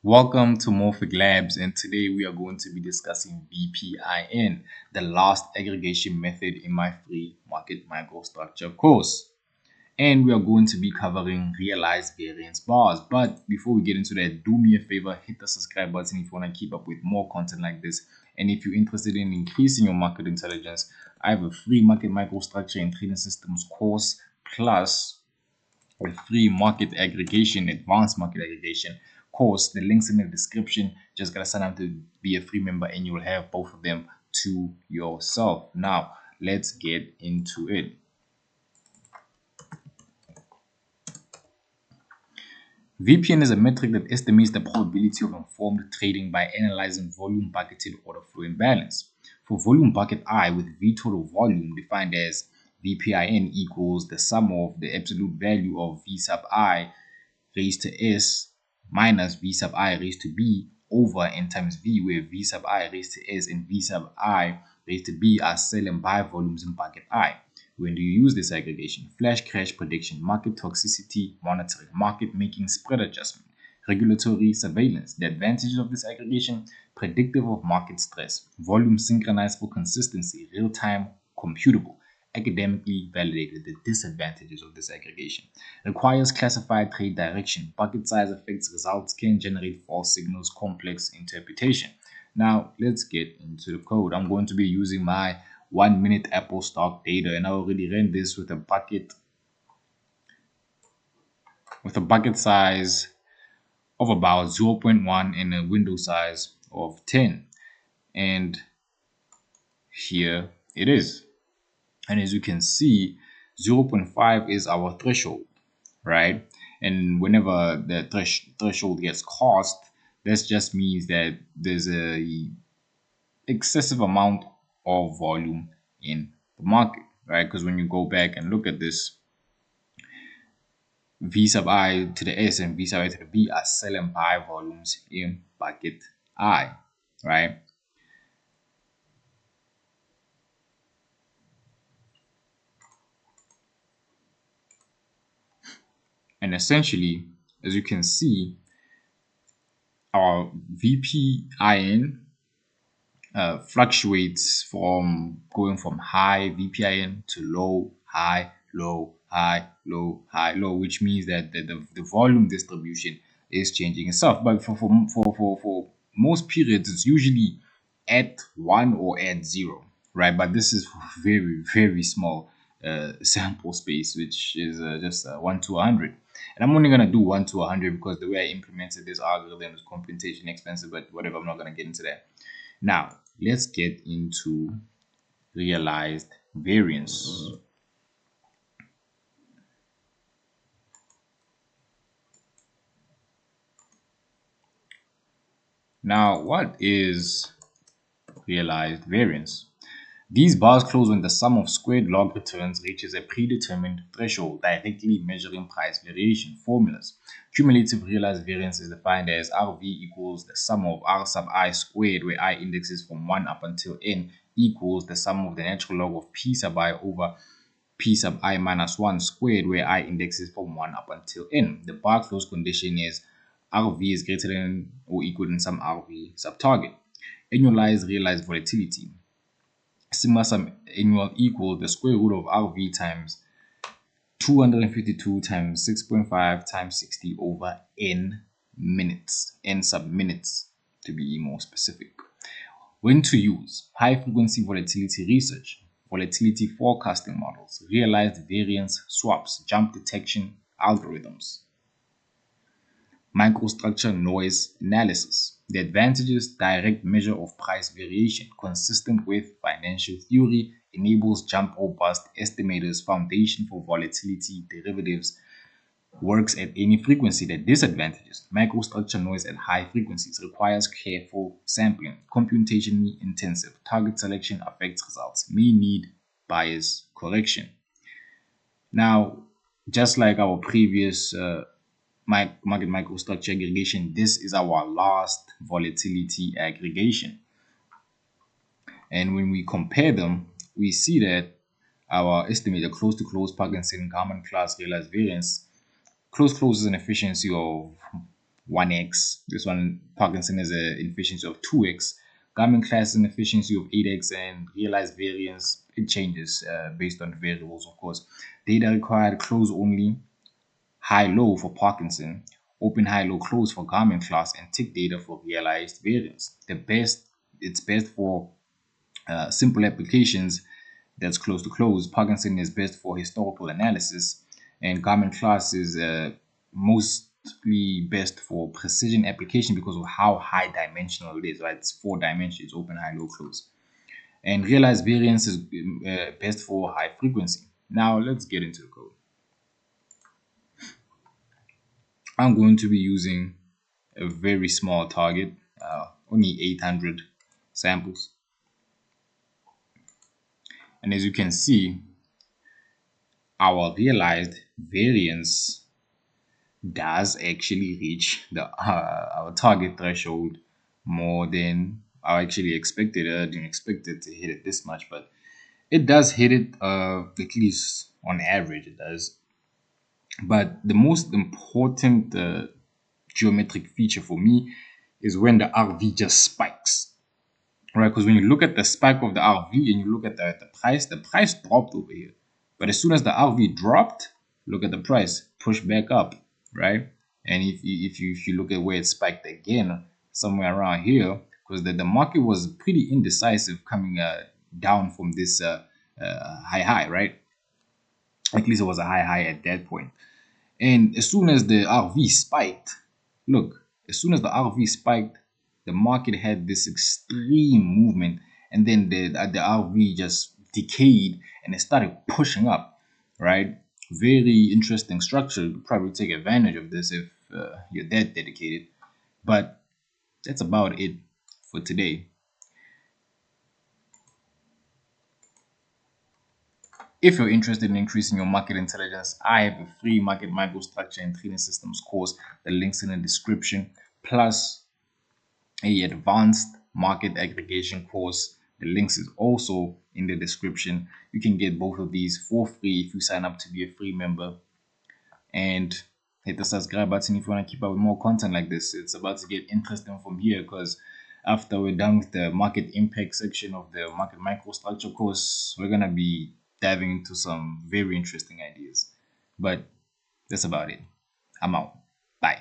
Welcome to Morphic Labs, and today we are going to be discussing VPIN, the last aggregation method in my free market microstructure course. And we are going to be covering realized variance bars. But before we get into that, do me a favor, hit the subscribe button if you want to keep up with more content like this. And if you're interested in increasing your market intelligence, I have a free market microstructure and trading systems course plus a free market aggregation, advanced market aggregation course. The links in the description. Just gotta sign up to be a free member, and you will have both of them to yourself. Now, let's get into it. VPN is a metric that estimates the probability of informed trading by analyzing volume bucketed order flow imbalance. For volume bucket I with V total volume defined as VPIN equals the sum of the absolute value of V sub I raised to S minus V sub I raised to B over N times V, where V sub I raised to S and V sub I raised to B are sell and buy volumes in bucket I. When do you use this aggregation? Flash crash prediction, market toxicity monitoring, market making spread adjustment, regulatory surveillance. The advantages of this aggregation: predictive of market stress, volume synchronized for consistency, real-time computable, academically validated. The disadvantages of this aggregation: requires classified trade direction, bucket size affects results, can generate false signals, complex interpretation. Now let's get into the code. I'm going to be using my 1 minute Apple stock data, and I already ran this with a bucket size of about 0.1 and a window size of 10. And here it is. And as you can see, 0.5 is our threshold, right? And whenever the threshold gets crossed, this just means that there's a excessive amount of volume in the market, right? Because when you go back and look at this, V sub I to the S and V sub I to the B are sell and buy volumes in bucket I, right? And essentially, as you can see, our VPIN fluctuates from going from high VPIN to low, high, low, high, low, high, low, which means that the volume distribution is changing itself. But for most periods, it's usually at 1 or at 0, right? But this is very, very small sample space, which is just 1 to 100. And I'm only going to do 1 to 100 because the way I implemented this algorithm is computation expensive, but whatever, I'm not going to get into that. Now, let's get into realized variance. Now, what is realized variance? These bars close when the sum of squared log returns reaches a predetermined threshold, directly measuring price variation. Formulas. Cumulative realized variance is defined as RV equals the sum of R sub I squared, where I indexes from 1 up until N, equals the sum of the natural log of P sub I over P sub I minus 1 squared, where I indexes from 1 up until N. The bar close condition is RV is greater than or equal to some RV sub target. Annualized realized volatility. Sigma sum annual equals the square root of RV times 252 times 6.5 times 60 over N minutes, N sub minutes to be more specific. When to use: high frequency volatility research, volatility forecasting models, realized variance swaps, jump detection algorithms. Microstructure noise analysis. The advantages: direct measure of price variation, consistent with financial theory, enables jump robust estimators, foundation for volatility derivatives, works at any frequency. The disadvantages: microstructure noise at high frequencies, requires careful sampling, computationally intensive, target selection affects results, may need bias correction. Now, just like our previous market microstructure aggregation, this is our last volatility aggregation. And when we compare them, we see that our estimated close to close Parkinson common class realized variance, close is an efficiency of 1x. This one, Parkinson has an efficiency of 2x. Garmin class an efficiency of 8x, and realized variance, it changes based on the variables, of course. Data required, close only, high low for Parkinson, open high low close for Garmin class, and tick data for realized variance. It's best for simple applications that's close to close. Parkinson is best for historical analysis, and Garmin class is mostly best for precision application because of how high dimensional it is. Right, it's 4 dimensions: open, high, low, close. And realized variance is best for high frequency. Now let's get into the code. I'm going to be using a very small target, only 800 samples. And as you can see, our realized variance does actually reach our target threshold more than I actually expected. I didn't expect it to hit it this much, but it does hit it, at least on average it does. But the most important geometric feature for me is when the RV just spikes, right? Because when you look at the spike of the RV and you look at the price dropped over here. But as soon as the RV dropped, look at the price, push back up, right? And if you look at where it spiked again, somewhere around here, because the market was pretty indecisive coming down from this high, right? At least it was a high at that point. And as soon as the RV spiked, look, as soon as the RV spiked, the market had this extreme movement, and then the RV just decayed and it started pushing up, right? Very interesting structure. You could probably take advantage of this if you're that dedicated. But that's about it for today. If you're interested in increasing your market intelligence, I have a free market microstructure and trading systems course. The link's in the description, plus a advanced market aggregation course. The links is also in the description. You can get both of these for free if you sign up to be a free member. And hit the subscribe button if you want to keep up with more content like this. It's about to get interesting from here, because after we're done with the market impact section of the market microstructure course, we're going to be diving into some very interesting ideas. But that's about it. I'm out. Bye.